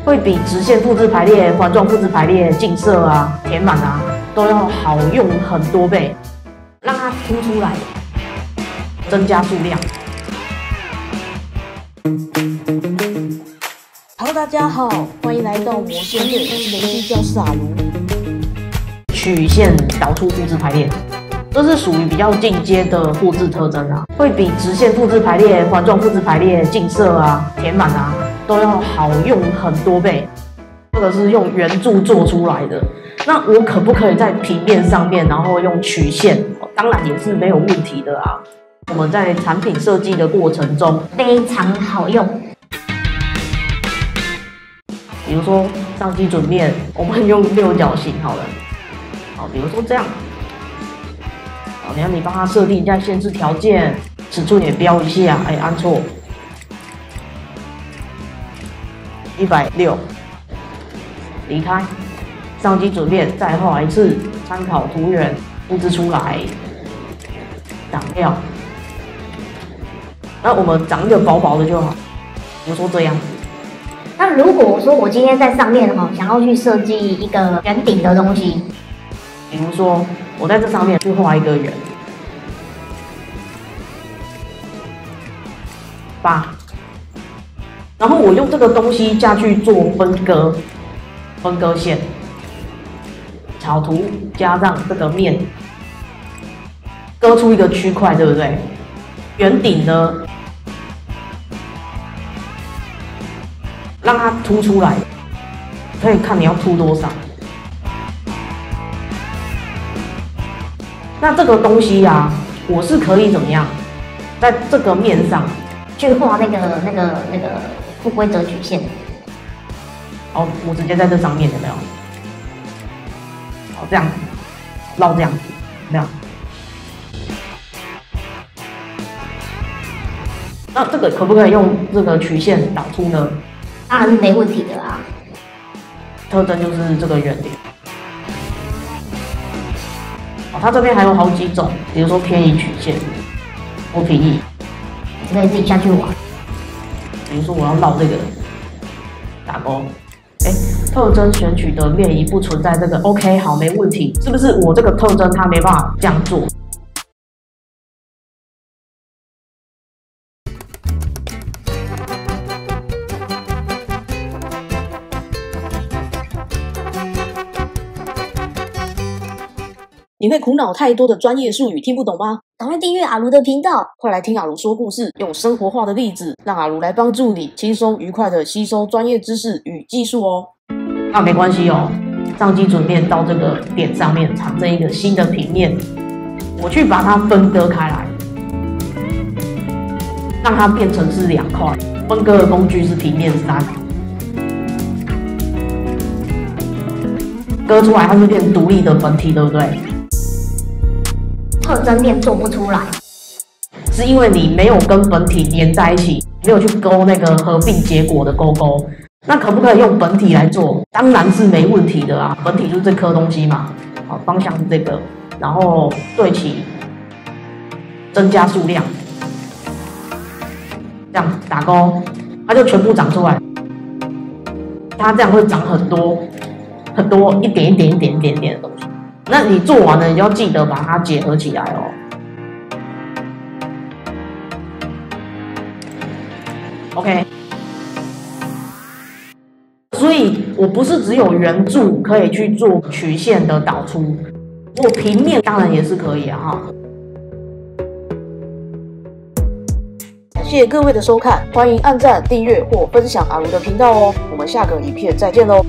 会比直线复制排列、环状复制排列、竞色啊、填满啊都要好用很多倍，让它凸出来，增加数量。Hello， 大家好，欢迎来到魔仙队，我是雷基教师阿如。曲线导出复制排列，这是属于比较进阶的复制特征啊，会比直线复制排列、环状复制排列、竞色啊、填满啊都要好用很多倍。这个是用圆柱做出来的，那我可不可以在平面上面，然后用曲线？当然也是没有问题的啊。我们在产品设计的过程中非常好用。比如说上基准面，我们用六角形好了。好，比如说这样。好，你帮他设定一下限制条件，尺寸也标一下，按错160，离开，上基准面再画一次，参考图源复制出来，挡掉。那我们长一个薄薄的就好，比如说这样。那如果说我今天在上面想要去设计一个圆顶的东西，比如说我在这上面去画一个圆，8，然后我用这个东西下去做分割线，草图加上这个面，割出一个区块，对不对？圆顶呢，让它凸出来，可以看你要凸多少。那这个东西啊，我是可以怎么样，在这个面上去画那个不规则曲线。好，我直接在这上面有没有？好，这样绕这样子，有没有？那这个可不可以用这个曲线导出呢？当然是没问题的啦。特征就是这个圆顶。它这边还有好几种，比如说偏移曲线、或平移，你可以自己下去玩。比如说我要绕这个打勾，特征选取的面移不存在这个 ，OK， 好，没问题，是不是我这个特征它没办法这样做？你会苦恼太多的专业术语听不懂吗？赶快订阅阿如的频道，快来听阿如说故事，用生活化的例子，让阿如来帮助你轻松愉快的吸收专业知识与技术哦。那没关系哦，上基准面到这个点上面产生一个新的平面，我去把它分割开来，让它变成是2块。分割的工具是平面3，割出来它就变独立的本体，对不对？特征面做不出来，是因为你没有跟本体连在一起，没有去勾那个合并结果的勾勾。那可不可以用本体来做？当然是没问题的啊，本体就是这颗东西嘛。好，方向是这个，然后对齐，增加数量，这样打勾，它就全部长出来。它这样会长很多一点的东西。那你做完了，你就要记得把它结合起来哦。OK， 所以我不是只有圆柱可以去做曲线的导出，我平面当然也是可以啊哈。谢谢各位的收看，欢迎按赞、订阅或分享阿如的频道哦。我们下个影片再见喽。